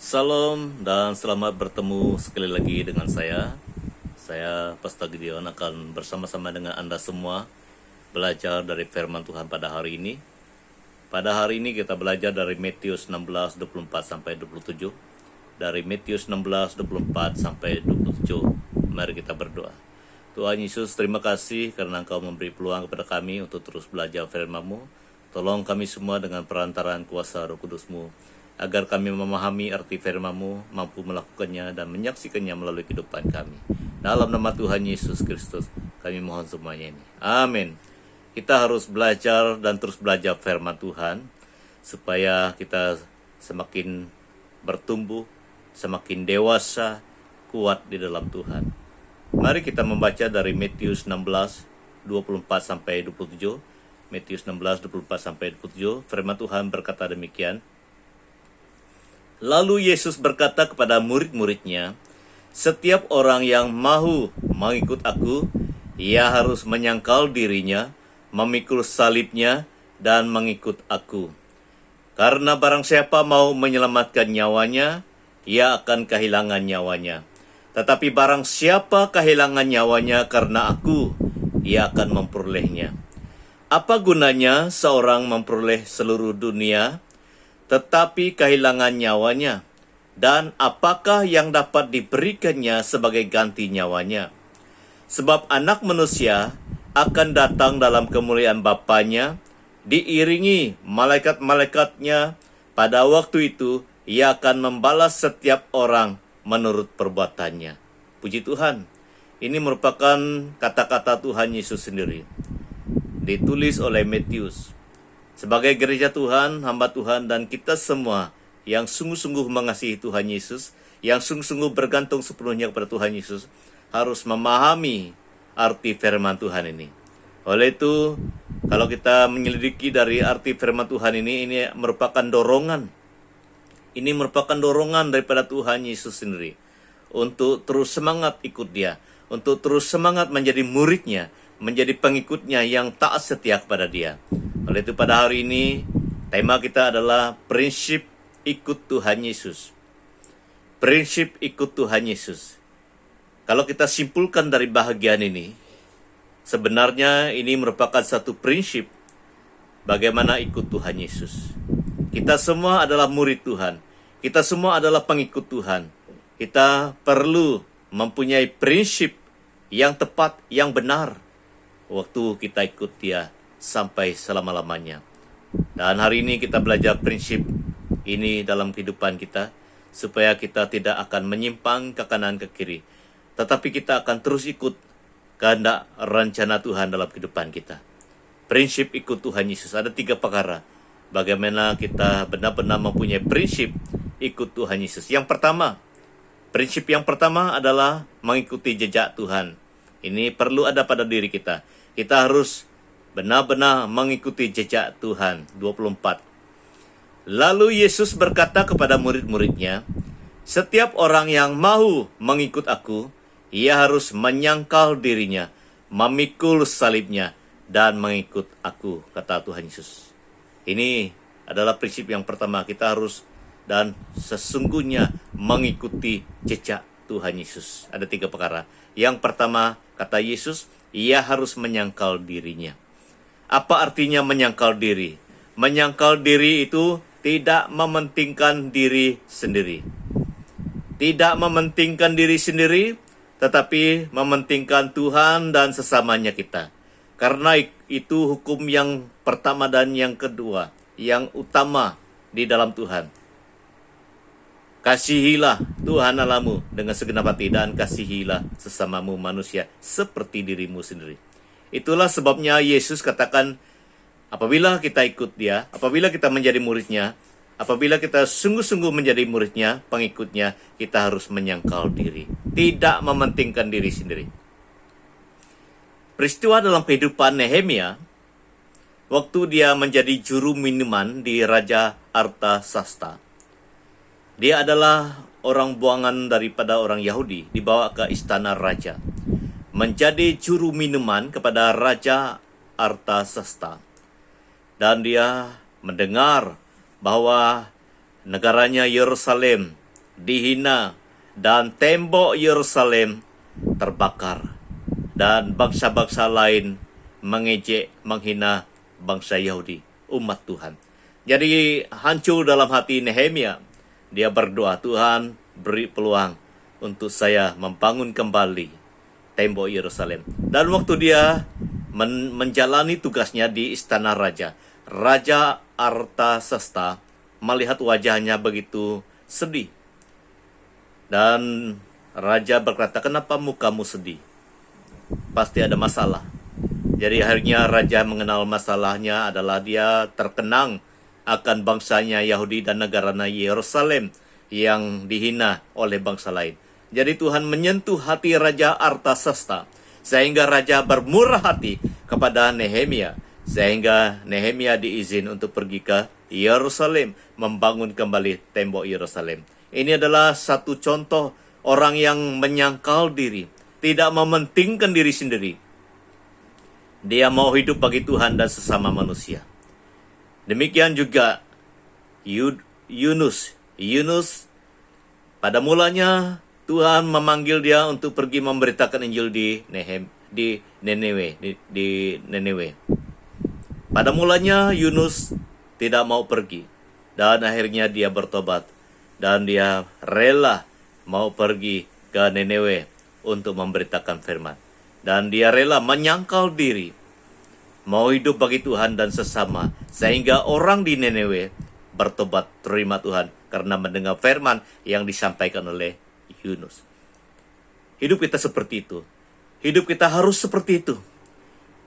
Salam dan selamat bertemu sekali lagi dengan saya. Saya Pastor Gideon akan bersama-sama dengan Anda semua belajar dari firman Tuhan pada hari ini. Pada hari ini kita belajar dari Matius 16:24 sampai 27. Dari Matius 16:24 sampai 27. Mari kita berdoa. Tuhan Yesus, terima kasih karena Engkau memberi peluang kepada kami untuk terus belajar firman-Mu. Tolong kami semua dengan perantaraan kuasa Roh Kudus-Mu, agar kami memahami arti firman-Mu, mampu melakukannya dan menyaksikannya melalui kehidupan kami. Dalam nama Tuhan Yesus Kristus, kami mohon semuanya ini. Amin. Kita harus belajar dan terus belajar firman Tuhan, supaya kita semakin bertumbuh, semakin dewasa, kuat di dalam Tuhan. Mari kita membaca dari Matius 16:24 sampai 27. Matius 16:24 sampai 27. Firman Tuhan berkata demikian. Lalu Yesus berkata kepada murid-muridnya, "Setiap orang yang mau mengikut aku, ia harus menyangkal dirinya, memikul salibnya, dan mengikut aku. Karena barang siapa mau menyelamatkan nyawanya, ia akan kehilangan nyawanya. Tetapi barang siapa kehilangan nyawanya karena aku, ia akan memperolehnya. Apa gunanya seorang memperoleh seluruh dunia, tetapi kehilangan nyawanya? Dan apakah yang dapat diberikannya sebagai ganti nyawanya? Sebab anak manusia akan datang dalam kemuliaan Bapanya, diiringi malaikat-malaikatnya. Pada waktu itu, ia akan membalas setiap orang menurut perbuatannya." Puji Tuhan. Ini merupakan kata-kata Tuhan Yesus sendiri, ditulis oleh Matius. Sebagai gereja Tuhan, hamba Tuhan, dan kita semua yang sungguh-sungguh mengasihi Tuhan Yesus, yang sungguh-sungguh bergantung sepenuhnya kepada Tuhan Yesus, harus memahami arti firman Tuhan ini. Oleh itu, kalau kita menyelidiki dari arti firman Tuhan ini merupakan dorongan. Ini merupakan dorongan daripada Tuhan Yesus sendiri untuk terus semangat ikut Dia, untuk terus semangat menjadi muridnya, menjadi pengikutnya yang taat setia kepada Dia. Oleh itu pada hari ini, tema kita adalah prinsip ikut Tuhan Yesus. Prinsip ikut Tuhan Yesus. Kalau kita simpulkan dari bahagian ini, sebenarnya ini merupakan satu prinsip bagaimana ikut Tuhan Yesus. Kita semua adalah murid Tuhan. Kita semua adalah pengikut Tuhan. Kita perlu mempunyai prinsip yang tepat, yang benar, waktu kita ikut Dia sampai selama-lamanya. Dan hari ini kita belajar prinsip ini dalam kehidupan kita, supaya kita tidak akan menyimpang ke kanan ke kiri, tetapi kita akan terus ikut kehendak rencana Tuhan dalam kehidupan kita. Prinsip ikut Tuhan Yesus. Ada 3 perkara bagaimana kita benar-benar mempunyai prinsip ikut Tuhan Yesus. Prinsip yang pertama adalah mengikuti jejak Tuhan. Ini perlu ada pada diri kita. Kita harus benar-benar mengikuti jejak Tuhan. 24. Lalu Yesus berkata kepada murid-muridnya, "Setiap orang yang mau mengikut aku, ia harus menyangkal dirinya, memikul salibnya, dan mengikut aku," kata Tuhan Yesus. Ini adalah prinsip yang pertama. Kita harus dan sesungguhnya mengikuti jejak Tuhan Yesus. Ada 3 perkara. Yang pertama, kata Yesus, ia harus menyangkal dirinya. Apa artinya menyangkal diri? Menyangkal diri itu tidak mementingkan diri sendiri. Tidak mementingkan diri sendiri, tetapi mementingkan Tuhan dan sesamanya kita. Karena itu hukum yang pertama dan yang kedua, yang utama di dalam Tuhan. Kasihilah Tuhan Allahmu dengan segenap hati, dan kasihilah sesamamu manusia seperti dirimu sendiri. Itulah sebabnya Yesus katakan, apabila kita ikut Dia, apabila kita menjadi muridnya, apabila kita sungguh-sungguh menjadi muridnya, pengikutnya, kita harus menyangkal diri, tidak mementingkan diri sendiri. Peristiwa dalam kehidupan Nehemia, waktu dia menjadi juru minuman di Raja Artasasta. Dia adalah orang buangan daripada orang Yahudi, dibawa ke istana raja, menjadi juru minuman kepada Raja Artasasta. Dan dia mendengar bahwa negaranya Yerusalem dihina, dan tembok Yerusalem terbakar. Dan bangsa-bangsa lain mengejek, menghina bangsa Yahudi, umat Tuhan. Jadi hancur dalam hati Nehemia. Dia berdoa, Tuhan beri peluang untuk saya membangun kembali tembok Yerusalem. Dan waktu dia menjalani tugasnya di istana raja, Raja Artasasta melihat wajahnya begitu sedih. Dan raja berkata, kenapa mukamu sedih? Pasti ada masalah. Jadi akhirnya raja mengenal masalahnya adalah dia terkenang akan bangsanya Yahudi dan negaranya Yerusalem yang dihina oleh bangsa lain. Jadi Tuhan menyentuh hati Raja Artasasta sehingga raja bermurah hati kepada Nehemia, sehingga Nehemia diizin untuk pergi ke Yerusalem, membangun kembali tembok Yerusalem. Ini adalah satu contoh orang yang menyangkal diri, tidak mementingkan diri sendiri. Dia mau hidup bagi Tuhan dan sesama manusia. Demikian juga Yunus. Yunus pada mulanya Tuhan memanggil dia untuk pergi memberitakan Injil di Nineve. Pada mulanya Yunus tidak mau pergi, dan akhirnya dia bertobat dan dia rela mau pergi ke Nineve untuk memberitakan firman. Dan dia rela menyangkal diri, mau hidup bagi Tuhan dan sesama, sehingga orang di Nineve bertobat terima Tuhan karena mendengar firman yang disampaikan oleh Yunus. Hidup kita seperti itu. Hidup kita harus seperti itu.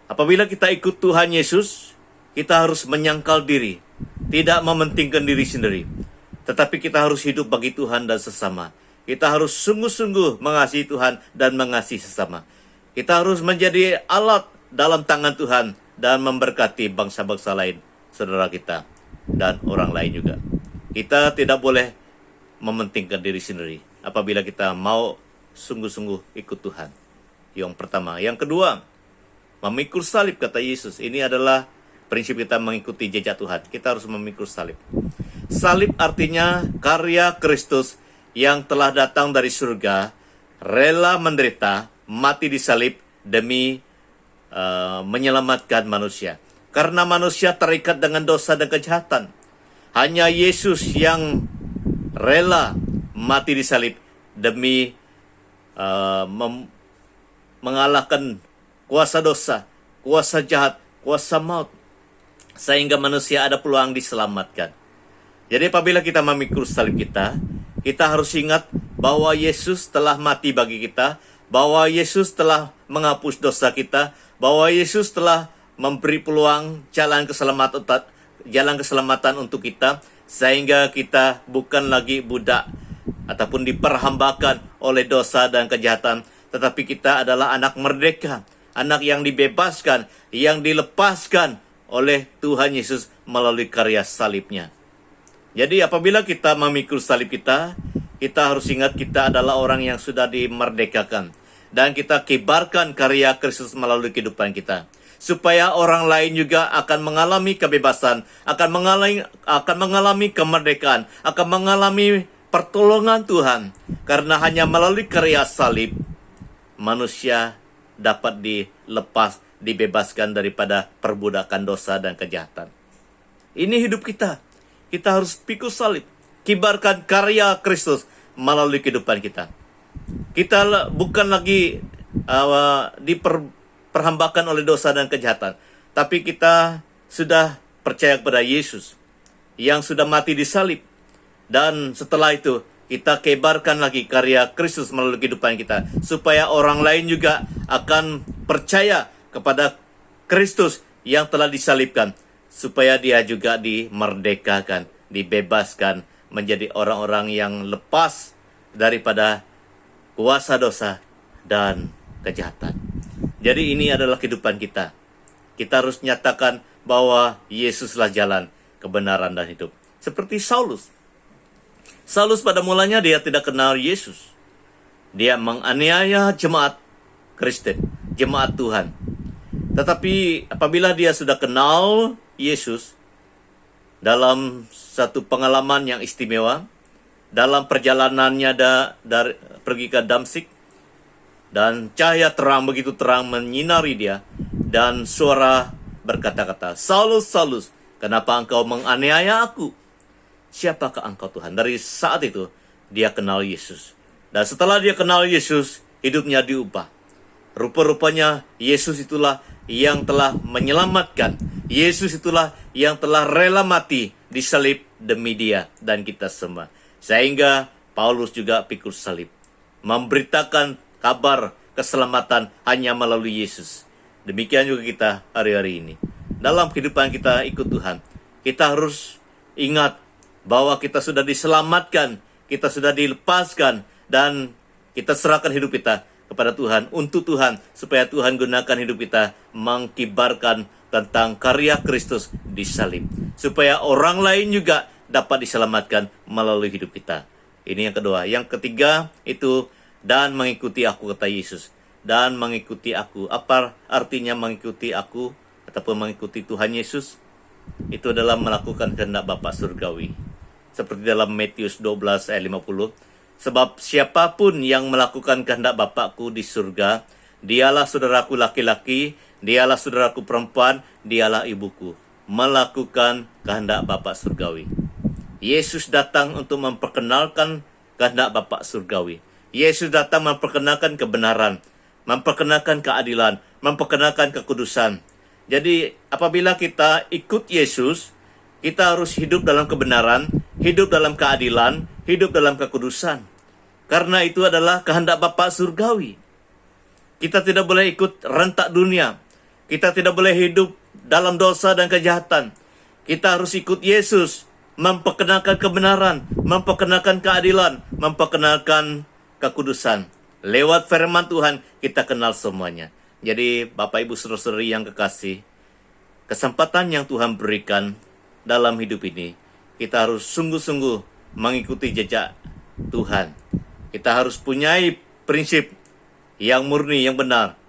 Apabila kita ikut Tuhan Yesus, kita harus menyangkal diri, tidak mementingkan diri sendiri. Tetapi kita harus hidup bagi Tuhan dan sesama. Kita harus sungguh-sungguh mengasihi Tuhan dan mengasihi sesama. Kita harus menjadi alat dalam tangan Tuhan dan memberkati bangsa-bangsa lain, saudara kita, dan orang lain juga. Kita tidak boleh mementingkan diri sendiri apabila kita mau sungguh-sungguh ikut Tuhan. Yang pertama. Yang kedua, memikul salib, kata Yesus. Ini adalah prinsip kita mengikuti jejak Tuhan. Kita harus memikul salib. Salib artinya karya Kristus yang telah datang dari surga, rela menderita, mati di salib demi menyelamatkan manusia. Karena manusia terikat dengan dosa dan kejahatan. Hanya Yesus yang rela mati di salib demi mengalahkan kuasa dosa, kuasa jahat, kuasa maut, sehingga manusia ada peluang diselamatkan. Jadi apabila kita memikul salib kita harus ingat bahwa Yesus telah mati bagi kita, bahwa Yesus telah menghapus dosa kita, bahwa Yesus telah memberi peluang jalan keselamatan untuk kita, sehingga kita bukan lagi budak ataupun diperhambakan oleh dosa dan kejahatan, tetapi kita adalah anak merdeka, anak yang dibebaskan, yang dilepaskan oleh Tuhan Yesus melalui karya salibnya. Jadi apabila kita memikul salib kita harus ingat kita adalah orang yang sudah dimerdekakan. Dan kita kibarkan karya Kristus melalui kehidupan kita. Supaya orang lain juga akan mengalami kebebasan, akan mengalami kemerdekaan, akan mengalami pertolongan Tuhan. Karena hanya melalui karya salib, manusia dapat dibebaskan daripada perbudakan dosa dan kejahatan. Ini hidup kita. Kita harus pikul salib, kibarkan karya Kristus melalui kehidupan kita. Kita bukan lagi diperhambakan oleh dosa dan kejahatan, tapi kita sudah percaya kepada Yesus yang sudah mati di salib. Dan setelah itu kita kibarkan lagi karya Kristus melalui kehidupan kita, supaya orang lain juga akan percaya kepada Kristus yang telah disalibkan, supaya dia juga dimerdekakan, dibebaskan, menjadi orang-orang yang lepas daripada kuasa dosa dan kejahatan. Jadi ini adalah kehidupan kita. Kita harus nyatakan bahwa Yesuslah jalan, kebenaran, dan hidup. Seperti Saulus. Saulus pada mulanya dia tidak kenal Yesus. Dia menganiaya jemaat Kristen, jemaat Tuhan. Tetapi apabila dia sudah kenal Yesus dalam satu pengalaman yang istimewa, dalam perjalanannya dari pergi ke Damsik, dan cahaya terang begitu terang menyinari dia, dan suara berkata-kata, "Saulus, Saulus, kenapa engkau menganiaya aku? Siapakah engkau, Tuhan?" Dari saat itu dia kenal Yesus. Dan setelah dia kenal Yesus, hidupnya diubah. Rupa-rupanya Yesus itulah yang telah menyelamatkan. Yesus itulah yang telah rela mati disalib demi dia dan kita semua. Sehingga Paulus juga pikul salib, memberitakan kabar keselamatan hanya melalui Yesus. Demikian juga kita hari-hari ini. Dalam kehidupan kita ikut Tuhan, kita harus ingat bahwa kita sudah diselamatkan, kita sudah dilepaskan, dan kita serahkan hidup kita kepada Tuhan, untuk Tuhan, supaya Tuhan gunakan hidup kita mengkibarkan tentang karya Kristus di salib, supaya orang lain juga dapat diselamatkan melalui hidup kita. Ini yang kedua. Yang ketiga itu, dan mengikuti aku, kata Yesus. Dan mengikuti aku. Apa artinya mengikuti aku ataupun mengikuti Tuhan Yesus? Itu adalah melakukan kehendak Bapa surgawi. Seperti dalam Matius 12 ayat 50. Sebab siapapun yang melakukan kehendak Bapakku di surga, dialah saudaraku laki-laki, dialah saudaraku perempuan, dialah ibuku. Melakukan kehendak Bapa surgawi. Yesus datang untuk memperkenalkan kehendak Bapa surgawi. Yesus datang memperkenalkan kebenaran, memperkenalkan keadilan, memperkenalkan kekudusan. Jadi apabila kita ikut Yesus, kita harus hidup dalam kebenaran, hidup dalam keadilan, hidup dalam kekudusan. Karena itu adalah kehendak Bapa surgawi. Kita tidak boleh ikut rentak dunia. Kita tidak boleh hidup dalam dosa dan kejahatan. Kita harus ikut Yesus, memperkenalkan kebenaran, memperkenalkan keadilan, memperkenalkan kekudusan. Lewat firman Tuhan, kita kenal semuanya. Jadi, Bapak Ibu Saudara-saudari yang kekasih, kesempatan yang Tuhan berikan dalam hidup ini, kita harus sungguh-sungguh mengikuti jejak Tuhan. Kita harus punyai prinsip yang murni, yang benar.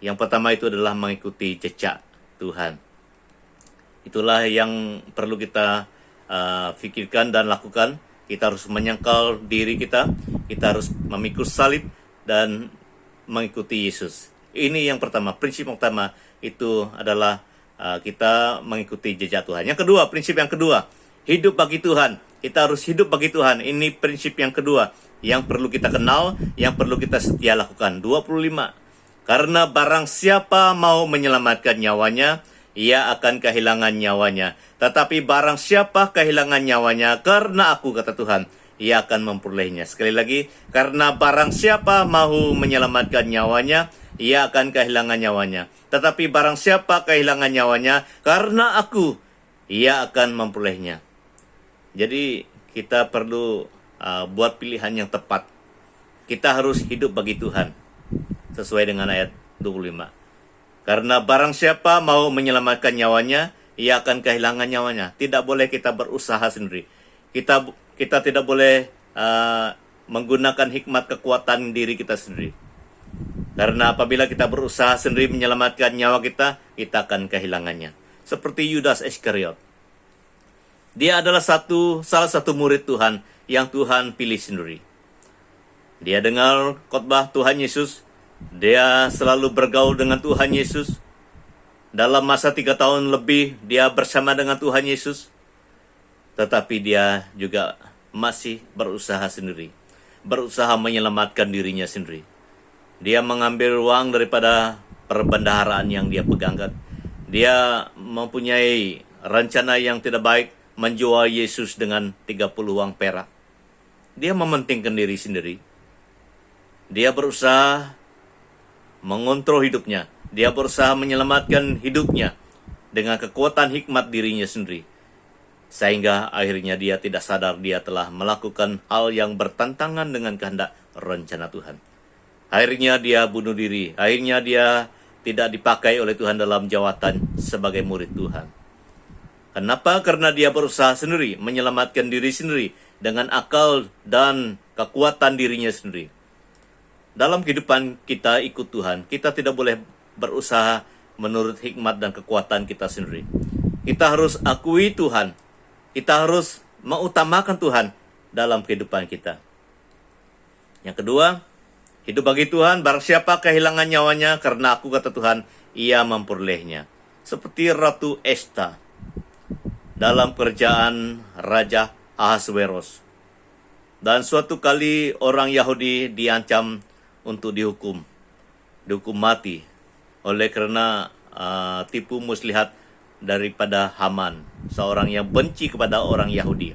Yang pertama itu adalah mengikuti jejak Tuhan. Itulah yang perlu kita pikirkan dan lakukan. Kita harus menyangkal diri kita harus memikul salib dan mengikuti Yesus. Ini yang pertama, prinsip yang pertama itu adalah kita mengikuti jejak Tuhan. Yang kedua, prinsip yang kedua, hidup bagi Tuhan. Kita harus hidup bagi Tuhan. Ini prinsip yang kedua yang perlu kita kenal, yang perlu kita setia lakukan. 25. Karena barang siapa mau menyelamatkan nyawanya, ia akan kehilangan nyawanya. Tetapi barang siapa kehilangan nyawanya karena aku, kata Tuhan, ia akan memperolehnya. Sekali lagi, karena barang siapa mau menyelamatkan nyawanya, ia akan kehilangan nyawanya. Tetapi barang siapa kehilangan nyawanya karena aku, ia akan memperolehnya. Jadi kita perlu buat pilihan yang tepat. Kita harus hidup bagi Tuhan sesuai dengan ayat 25. Karena barang siapa mau menyelamatkan nyawanya, ia akan kehilangan nyawanya. Tidak boleh kita berusaha sendiri. Kita tidak boleh menggunakan hikmat kekuatan diri kita sendiri. Karena apabila kita berusaha sendiri menyelamatkan nyawa kita, kita akan kehilangannya. Seperti Yudas Iskariot. Dia adalah salah satu murid Tuhan yang Tuhan pilih sendiri. Dia dengar khotbah Tuhan Yesus. Dia selalu bergaul dengan Tuhan Yesus. Dalam masa 3 tahun lebih dia bersama dengan Tuhan Yesus. Tetapi dia juga masih berusaha sendiri. Berusaha menyelamatkan dirinya sendiri. Dia mengambil uang daripada perbendaharaan yang dia pegangkan. Dia mempunyai rencana yang tidak baik, menjual Yesus dengan 30 uang perak. Dia mementingkan diri sendiri. Dia berusaha mengontrol hidupnya. Dia berusaha menyelamatkan hidupnya dengan kekuatan hikmat dirinya sendiri. Sehingga akhirnya dia tidak sadar dia telah melakukan hal yang bertentangan dengan kehendak rencana Tuhan. Akhirnya dia bunuh diri. Akhirnya dia tidak dipakai oleh Tuhan dalam jawatan sebagai murid Tuhan. Kenapa? Karena dia berusaha sendiri, menyelamatkan diri sendiri dengan akal dan kekuatan dirinya sendiri. Dalam kehidupan kita ikut Tuhan, kita tidak boleh berusaha menurut hikmat dan kekuatan kita sendiri. Kita harus akui Tuhan. Kita harus mengutamakan Tuhan dalam kehidupan kita. Yang kedua, hidup bagi Tuhan, barang siapa kehilangan nyawanya karena aku, kata Tuhan, ia memperolehnya. Seperti Ratu Esta dalam kerajaan Raja Ahasveros. Dan suatu kali orang Yahudi diancam untuk dihukum mati oleh karena tipu muslihat daripada Haman, seorang yang benci kepada orang Yahudi.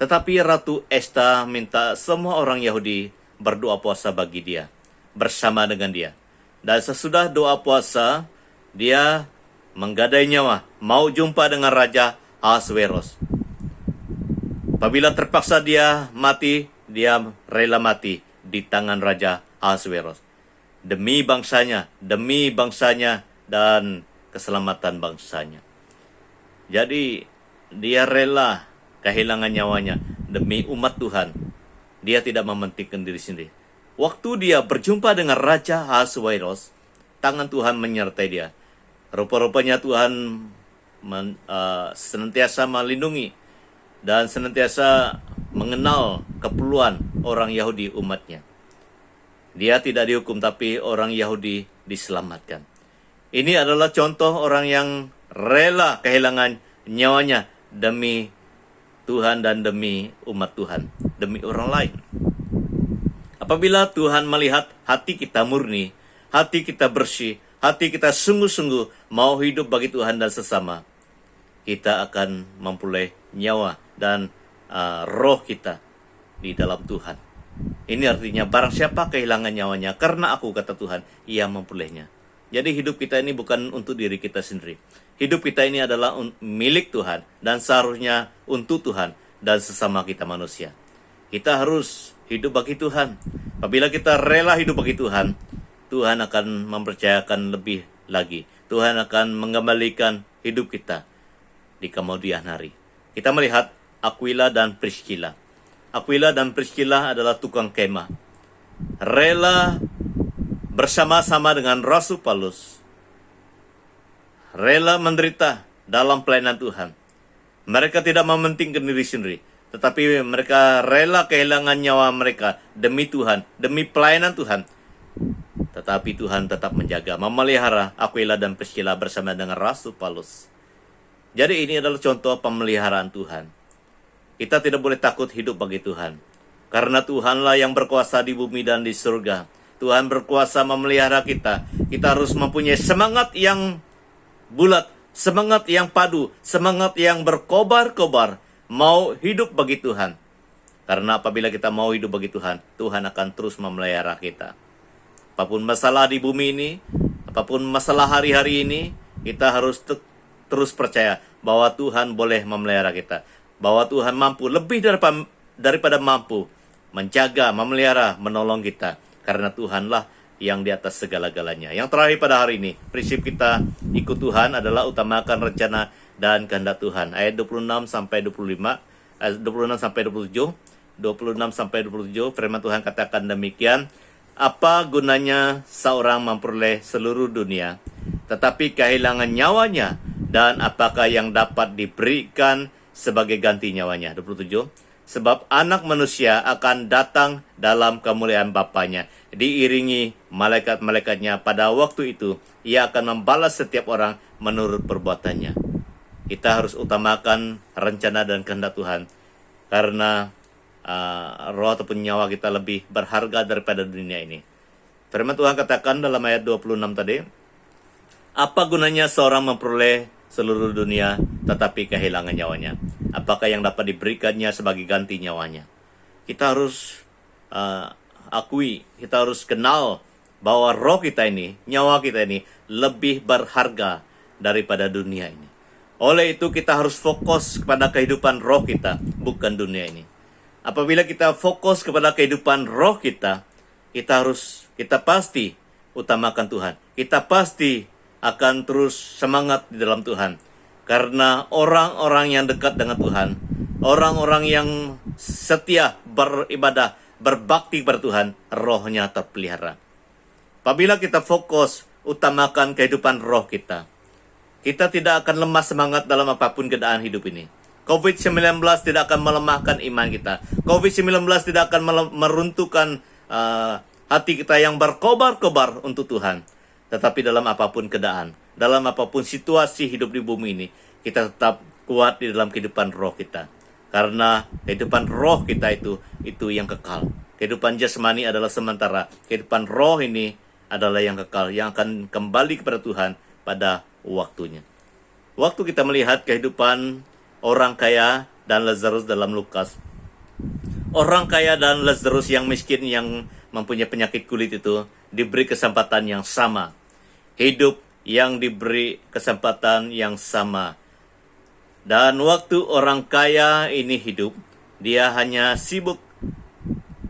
Tetapi Ratu Esta minta semua orang Yahudi berdoa puasa bagi dia, bersama dengan dia. Dan sesudah doa puasa, dia menggadai nyawa, mau jumpa dengan Raja Ahasveros. Apabila terpaksa dia mati, dia rela mati di tangan Raja Ahasveros. Demi bangsanya, dan keselamatan bangsanya. Jadi, dia rela kehilangan nyawanya demi umat Tuhan. Dia tidak mementingkan diri sendiri. Waktu dia berjumpa dengan Raja Ahasveros, tangan Tuhan menyertai dia. Rupa-rupanya Tuhan senantiasa melindungi dan senantiasa mengenal keperluan orang Yahudi umatnya. Dia tidak dihukum, tapi orang Yahudi diselamatkan. Ini adalah contoh orang yang rela kehilangan nyawanya demi Tuhan dan demi umat Tuhan, demi orang lain. Apabila Tuhan melihat hati kita murni, hati kita bersih, hati kita sungguh-sungguh mau hidup bagi Tuhan dan sesama, kita akan memperoleh nyawa dan roh kita di dalam Tuhan. Ini artinya barang siapa kehilangan nyawanya karena aku, kata Tuhan, ia memperolehnya. Jadi hidup kita ini bukan untuk diri kita sendiri. Hidup kita ini adalah milik Tuhan dan seharusnya untuk Tuhan dan sesama kita manusia. Kita harus hidup bagi Tuhan. Apabila kita rela hidup bagi Tuhan, Tuhan akan mempercayakan lebih lagi. Tuhan akan mengembalikan hidup kita di kemudian hari. Kita melihat Aquila dan Priscilla. Aquila dan Priscilla adalah tukang kemah. Rela bersama-sama dengan Rasul Paulus. Rela menderita dalam pelayanan Tuhan. Mereka tidak mementingkan diri sendiri, tetapi mereka rela kehilangan nyawa mereka demi Tuhan, demi pelayanan Tuhan. Tetapi Tuhan tetap menjaga, memelihara Aquila dan Priscilla bersama dengan Rasul Paulus. Jadi ini adalah contoh pemeliharaan Tuhan. Kita tidak boleh takut hidup bagi Tuhan. Karena Tuhanlah yang berkuasa di bumi dan di surga. Tuhan berkuasa memelihara kita. Kita harus mempunyai semangat yang bulat, semangat yang padu, semangat yang berkobar-kobar. Mau hidup bagi Tuhan. Karena apabila kita mau hidup bagi Tuhan, Tuhan akan terus memelihara kita. Apapun masalah di bumi ini, apapun masalah hari-hari ini, kita harus terus percaya bahwa Tuhan boleh memelihara kita. Bahwa Tuhan mampu, lebih daripada mampu, menjaga, memelihara, menolong kita. Karena Tuhanlah yang di atas segala-galanya. Yang terakhir pada hari ini, prinsip kita ikut Tuhan adalah utamakan rencana dan kehendak Tuhan. Ayat 26 sampai 25, ayat 26 sampai 27, 26 sampai 27, firman Tuhan katakan demikian. Apa gunanya seorang memperoleh seluruh dunia, tetapi kehilangan nyawanya, dan apakah yang dapat diberikan sebagai ganti nyawanya? 27. Sebab anak manusia akan datang dalam kemuliaan Bapanya, diiringi malaikat-malaikatnya. Pada waktu itu, ia akan membalas setiap orang menurut perbuatannya. Kita harus utamakan rencana dan kehendak Tuhan. Karena roh ataupun nyawa kita lebih berharga daripada dunia ini. Firman Tuhan katakan dalam ayat 26 tadi, apa gunanya seorang memperoleh seluruh dunia tetapi kehilangan nyawanya? Apakah yang dapat diberikannya sebagai ganti nyawanya? Kita harus akui, kita harus kenal bahwa roh kita ini, nyawa kita ini lebih berharga daripada dunia ini. Oleh itu kita harus fokus kepada kehidupan roh kita, bukan dunia ini. Apabila kita fokus kepada kehidupan roh kita, kita pasti utamakan Tuhan. Kita pasti akan terus semangat di dalam Tuhan. Karena orang-orang yang dekat dengan Tuhan, orang-orang yang setia beribadah, berbakti kepada Tuhan, rohnya terpelihara. Apabila kita fokus utamakan kehidupan roh kita, kita tidak akan lemah semangat dalam apapun keadaan hidup ini. COVID-19 tidak akan melemahkan iman kita. COVID-19 tidak akan meruntuhkan hati kita yang berkobar-kobar untuk Tuhan. Tetapi dalam apapun keadaan, dalam apapun situasi hidup di bumi ini, kita tetap kuat di dalam kehidupan roh kita. Karena kehidupan roh kita itu yang kekal. Kehidupan jasmani adalah sementara. Kehidupan roh ini adalah yang kekal, yang akan kembali kepada Tuhan pada waktunya. Waktu kita melihat kehidupan orang kaya dan Lazarus dalam Lukas, orang kaya dan Lazarus yang miskin yang mempunyai penyakit kulit itu diberi kesempatan yang sama. Hidup yang diberi kesempatan yang sama. Dan waktu orang kaya ini hidup, dia hanya sibuk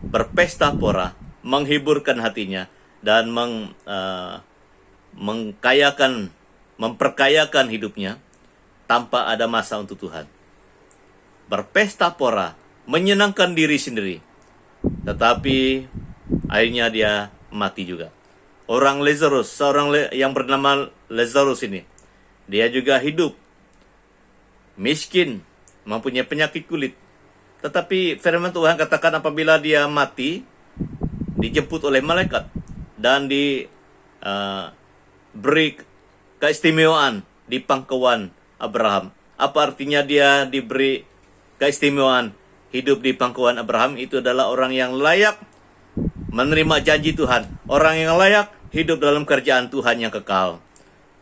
berpesta pora, menghiburkan hatinya, dan memperkayakan hidupnya tanpa ada masa untuk Tuhan. Berpesta pora, menyenangkan diri sendiri. Tetapi akhirnya dia mati juga. Orang Lazarus, seorang yang bernama Lazarus ini, dia juga hidup miskin, mempunyai penyakit kulit. Tetapi firman Tuhan katakan apabila dia mati, dijemput oleh malaikat dan diberi keistimewaan di pangkuan Abraham. Apa artinya dia diberi keistimewaan hidup di pangkuan Abraham? Itu adalah orang yang layak menerima janji Tuhan, orang yang layak hidup dalam kerjaan Tuhan yang kekal.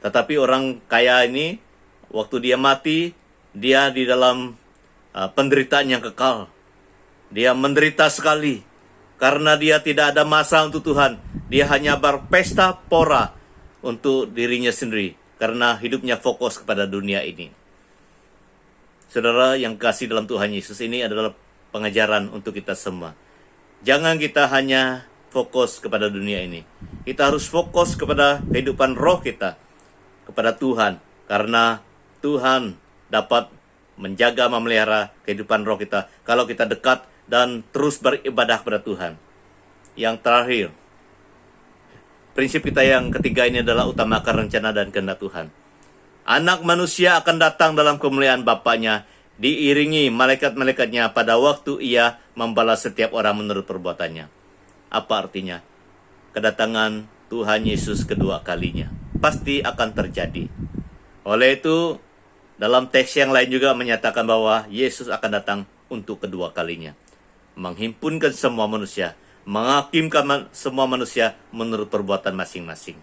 Tetapi orang kaya ini, waktu dia mati, dia di dalam penderitaan yang kekal. Dia menderita sekali karena dia tidak ada masa untuk Tuhan. Dia hanya berpesta pora untuk dirinya sendiri karena hidupnya fokus kepada dunia ini. Saudara yang kasih dalam Tuhan Yesus, ini adalah pengajaran untuk kita semua. Jangan kita hanya fokus kepada dunia ini. Kita harus fokus kepada kehidupan roh kita, kepada Tuhan. Karena Tuhan dapat menjaga, memelihara kehidupan roh kita kalau kita dekat dan terus beribadah kepada Tuhan. Yang terakhir, prinsip kita yang ketiga ini adalah utamakan rencana dan kehendak Tuhan. Anak manusia akan datang dalam kemuliaan Bapaknya, diiringi malaikat-malaikatnya pada waktu ia membalas setiap orang menurut perbuatannya. Apa artinya? Kedatangan Tuhan Yesus kedua kalinya pasti akan terjadi. Oleh itu, dalam teks yang lain juga menyatakan bahwa Yesus akan datang untuk kedua kalinya. Menghimpunkan semua manusia, menghakimkan semua manusia menurut perbuatan masing-masing.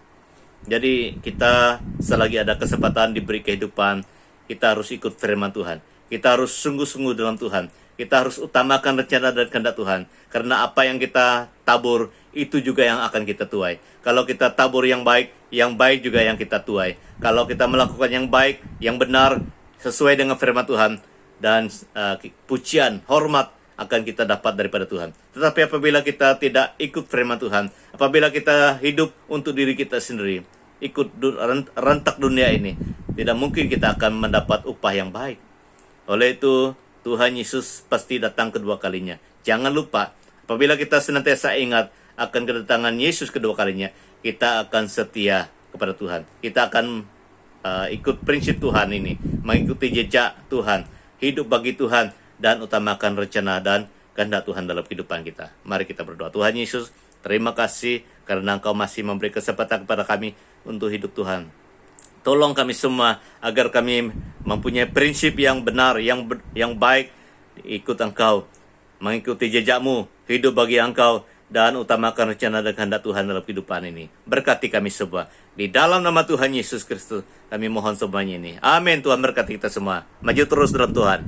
Jadi kita selagi ada kesempatan diberi kehidupan, kita harus ikut firman Tuhan. Kita harus sungguh-sungguh dalam Tuhan. Kita harus utamakan rencana dan kehendak Tuhan. Karena apa yang kita tabur, itu juga yang akan kita tuai. Kalau kita tabur yang baik juga yang kita tuai. Kalau kita melakukan yang baik, yang benar, sesuai dengan firman Tuhan, dan pujian, hormat akan kita dapat daripada Tuhan. Tetapi apabila kita tidak ikut firman Tuhan, apabila kita hidup untuk diri kita sendiri, ikut rentak dunia ini, tidak mungkin kita akan mendapat upah yang baik. Oleh itu, Tuhan Yesus pasti datang kedua kalinya. Jangan lupa, apabila kita senantiasa ingat akan kedatangan Yesus kedua kalinya, kita akan setia kepada Tuhan. Kita akan ikut prinsip Tuhan ini, mengikuti jejak Tuhan, hidup bagi Tuhan, dan utamakan rencana dan kehendak Tuhan dalam kehidupan kita. Mari kita berdoa. Tuhan Yesus, terima kasih karena Engkau masih memberi kesempatan kepada kami untuk hidup Tuhan. Tolong kami semua agar kami mempunyai prinsip yang benar, yang baik, ikut Engkau, mengikuti jejak-Mu, hidup bagi Engkau, dan utamakan rencana dan kehendak Tuhan dalam kehidupan ini. Berkati kami semua. Di dalam nama Tuhan Yesus Kristus, kami mohon semuanya ini. Amin. Tuhan berkati kita semua. Maju terus dalam Tuhan.